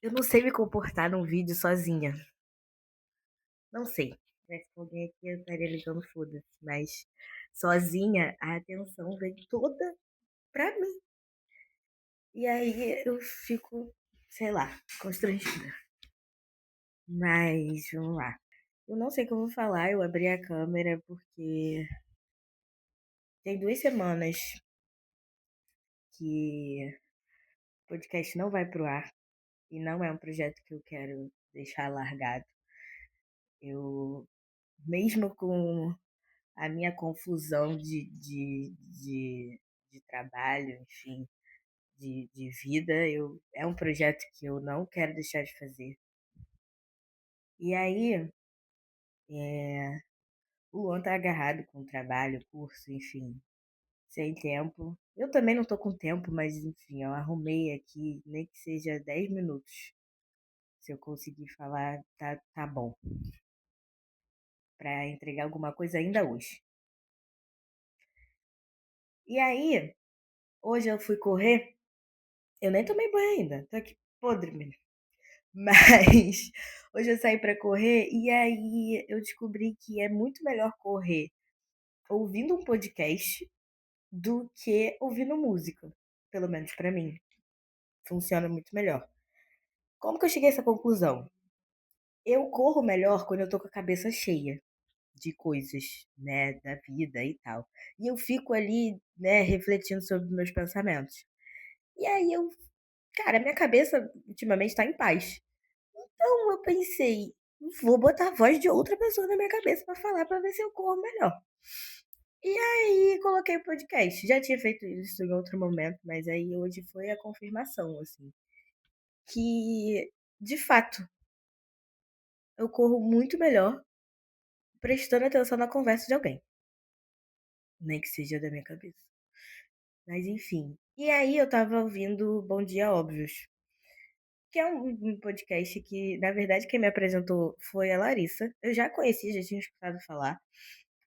Eu não sei me comportar num vídeo sozinha. Não sei. Se tivesse com alguém aqui, eu estaria ligando foda-se, mas sozinha, a atenção vem toda pra mim. E aí eu fico, sei lá, constrangida. Mas vamos lá. Eu não sei o que eu vou falar, eu abri a câmera porque tem 2 semanas que o podcast não vai pro ar e não é um projeto que eu quero deixar largado. Eu, mesmo com a minha confusão de trabalho, enfim, de vida, é um projeto que eu não quero deixar de fazer. E aí, o Luan tá agarrado com o trabalho, curso, enfim, sem tempo. Eu também não tô com tempo, mas enfim, eu arrumei aqui, nem que seja 10 minutos. Se eu conseguir falar, tá bom. Pra entregar alguma coisa ainda hoje. E aí, hoje eu fui correr, eu nem tomei banho ainda, tô aqui podre, menino. Mas hoje eu saí pra correr e aí eu descobri que é muito melhor correr ouvindo um podcast do que ouvindo música, pelo menos pra mim. Funciona muito melhor. Como que eu cheguei a essa conclusão? Eu corro melhor quando eu tô com a cabeça cheia de coisas, né, da vida e tal. E eu fico ali, né, refletindo sobre meus pensamentos. E aí cara, minha cabeça ultimamente tá em paz. Então eu pensei, vou botar a voz de outra pessoa na minha cabeça pra falar pra ver se eu corro melhor. E aí coloquei o podcast. Já tinha feito isso em outro momento, mas aí hoje foi a confirmação, assim, que de fato eu corro muito melhor prestando atenção na conversa de alguém, nem que seja da minha cabeça. Mas enfim. E aí eu tava ouvindo Bom Dia Óbvios, que é um podcast que, na verdade, quem me apresentou foi a Larissa. Eu já conhecia, já tinha escutado falar.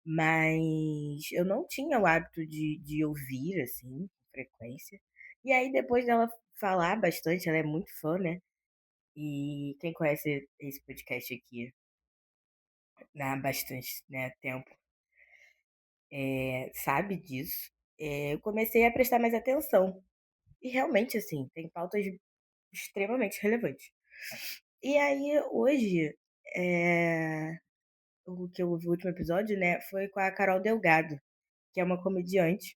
Mas eu não tinha o hábito de ouvir, assim, com frequência. E aí, depois dela falar bastante, ela é muito fã, né? E quem conhece esse podcast aqui há bastante, né, tempo, sabe disso. Eu comecei a prestar mais atenção. E realmente, assim, tem pautas extremamente relevantes. E aí, hoje, é, o que eu ouvi o último episódio, né, foi com a Carol Delgado, que é uma comediante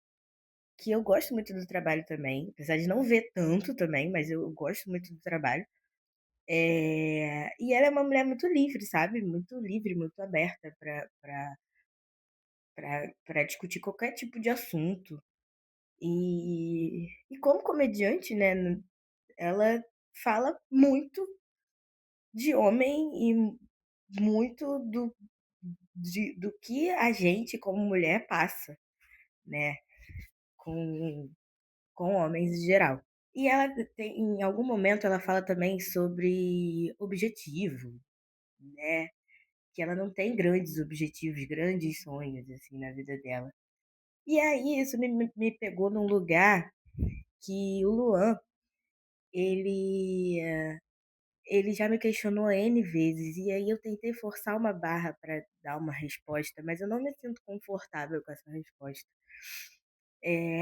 que eu gosto muito do trabalho também, apesar de não ver tanto também, mas eu gosto muito do trabalho. E ela é uma mulher muito livre, sabe? Muito livre, muito aberta para discutir qualquer tipo de assunto. E como comediante, né, ela fala muito de homem e muito do que a gente, como mulher, passa, né, com, com homens em geral. E ela tem, em algum momento ela fala também sobre objetivo, né? Que ela não tem grandes objetivos, grandes sonhos assim na vida dela. E aí isso me pegou num lugar que o Luan, ele ele já me questionou N vezes e aí eu tentei forçar uma barra para dar uma resposta, mas eu não me sinto confortável com essa resposta.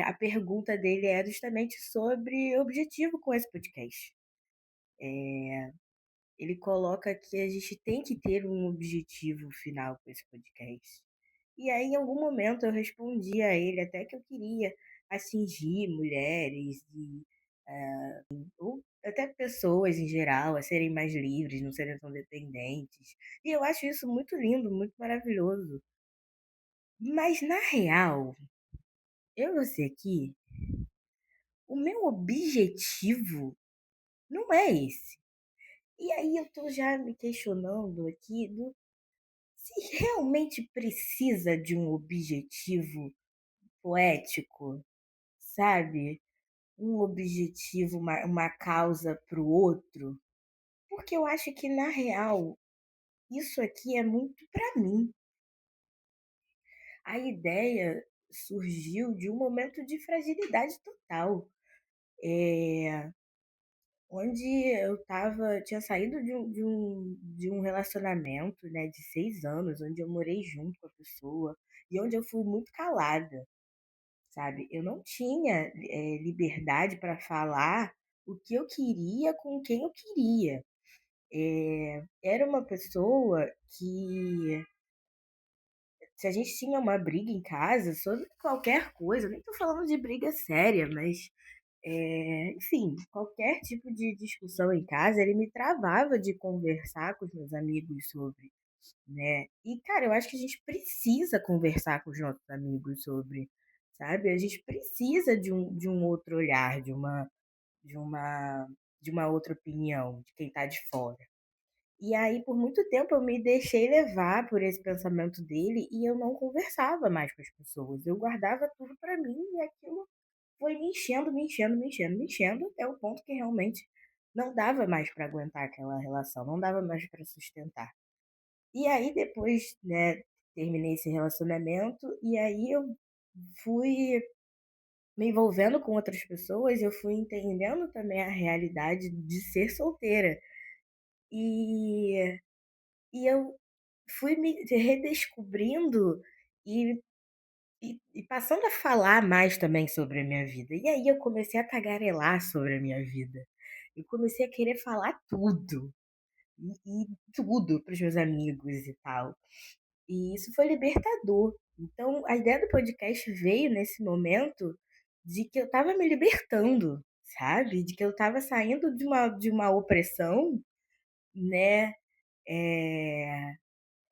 A pergunta dele é justamente sobre objetivo com esse podcast. Ele coloca que a gente tem que ter um objetivo final com esse podcast. E aí, em algum momento, eu respondi a ele até que eu queria atingir mulheres ou até pessoas em geral a serem mais livres, não serem tão dependentes. E eu acho isso muito lindo, muito maravilhoso. Mas, na real, eu e você aqui, o meu objetivo não é esse. E aí eu tô já me questionando aqui se realmente precisa de um objetivo poético, sabe? Um objetivo, uma causa para o outro. Porque eu acho que, na real, isso aqui é muito para mim. A ideia surgiu de um momento de fragilidade total, onde eu tinha saído de um relacionamento, né, de 6 anos, onde eu morei junto com a pessoa e onde eu fui muito calada, sabe. Eu não tinha, liberdade para falar o que eu queria com quem eu queria. Era uma pessoa que, se a gente tinha uma briga em casa sobre qualquer coisa, eu nem tô falando de briga séria, mas, enfim, qualquer tipo de discussão em casa, ele me travava de conversar com os meus amigos sobre, né. E, cara, eu acho que a gente precisa conversar com os nossos amigos sobre, sabe. A gente precisa de um outro olhar, de uma de uma outra opinião de quem tá de fora. E aí, por muito tempo, eu me deixei levar por esse pensamento dele e eu não conversava mais com as pessoas. Eu guardava tudo pra mim e aquilo foi me enchendo, me enchendo, me enchendo, me enchendo, até o ponto que realmente não dava mais pra aguentar aquela relação, não dava mais pra sustentar. E aí depois, né, terminei esse relacionamento e aí eu fui me envolvendo com outras pessoas, eu fui entendendo também a realidade de ser solteira. E eu fui me redescobrindo e e passando a falar mais também sobre a minha vida. E aí eu comecei a tagarelar sobre a minha vida. Eu comecei a querer falar tudo, e tudo para os meus amigos e tal. E isso foi libertador. Então a ideia do podcast veio nesse momento de que eu estava me libertando, sabe, de que eu estava saindo de uma opressão, né, eh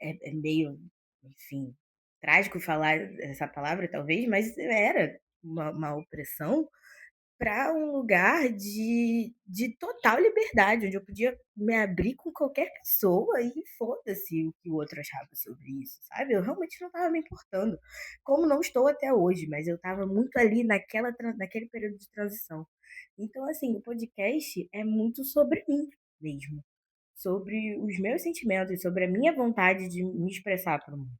é meio, enfim, trágico falar essa palavra talvez, mas era uma opressão para um lugar de total liberdade, onde eu podia me abrir com qualquer pessoa e foda-se o que o outro achava sobre isso, sabe. Eu realmente não estava me importando, como não estou até hoje, mas eu estava muito ali naquele período de transição. Então, assim, o podcast é muito sobre mim mesmo, sobre os meus sentimentos, sobre a minha vontade de me expressar para o mundo.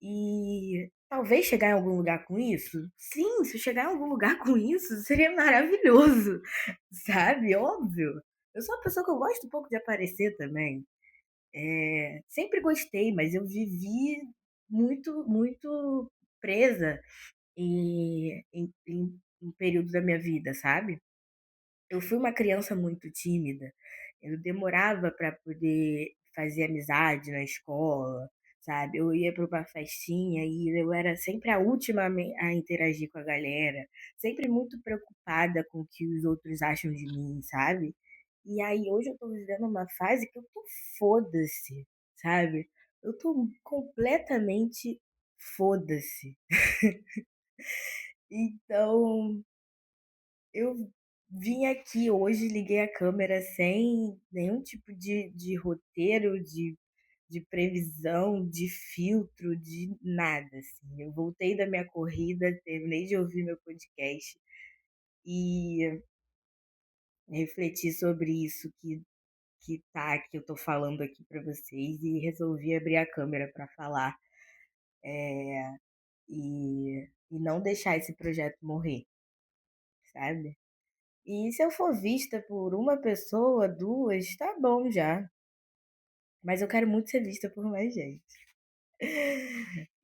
E talvez chegar em algum lugar com isso? Sim, se eu chegar em algum lugar com isso, seria maravilhoso, sabe, óbvio. Eu sou uma pessoa que eu gosto um pouco de aparecer também. Sempre gostei, mas eu vivi muito, muito presa em um período da minha vida, sabe. Eu fui uma criança muito tímida, eu demorava para poder fazer amizade na escola, sabe. Eu ia para uma festinha e eu era sempre a última a interagir com a galera, sempre muito preocupada com o que os outros acham de mim, sabe. E aí hoje eu tô vivendo uma fase que eu tô foda-se, sabe. Eu tô completamente foda-se. Então eu vim aqui hoje, liguei a câmera sem nenhum tipo de roteiro, de previsão, de filtro, de nada, assim. Eu voltei da minha corrida, terminei de ouvir meu podcast e refleti sobre isso que eu tô falando aqui pra vocês e resolvi abrir a câmera pra falar, e não deixar esse projeto morrer, sabe. E se eu for vista por uma pessoa, 2, tá bom já, mas eu quero muito ser vista por mais gente.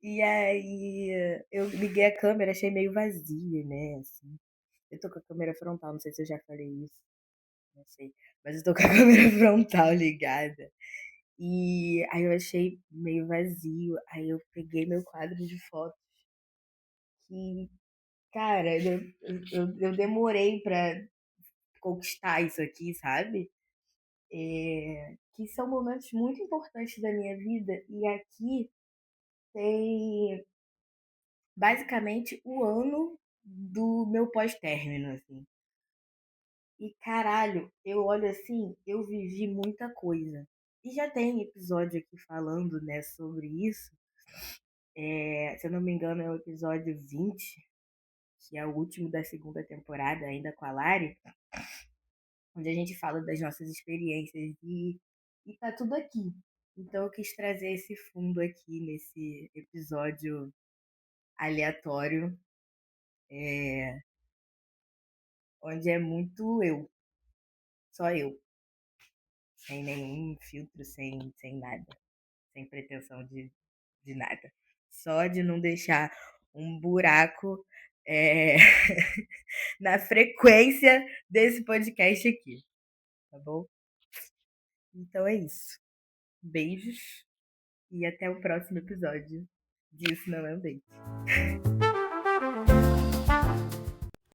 E aí, eu liguei a câmera, achei meio vazia, né, assim. Eu tô com a câmera frontal, não sei se eu já falei isso, não sei, mas eu tô com a câmera frontal ligada. E aí eu achei meio vazio, aí eu peguei meu quadro de fotos que, cara, eu demorei pra conquistar isso aqui, sabe. Que são momentos muito importantes da minha vida, e aqui tem basicamente o ano do meu pós-término, assim. E caralho, eu olho assim, eu vivi muita coisa. E já tem episódio aqui falando, né, sobre isso. Se eu não me engano é o episódio 20, que é o último da segunda temporada, ainda com a Lari, onde a gente fala das nossas experiências e tá tudo aqui. Então eu quis trazer esse fundo aqui nesse episódio aleatório, onde é muito eu. Só eu, sem nenhum filtro, sem nada, sem pretensão de nada. Só de não deixar um buraco, eh, na frequência desse podcast aqui, tá bom? Então é isso. Beijos e até o próximo episódio disso não é um date.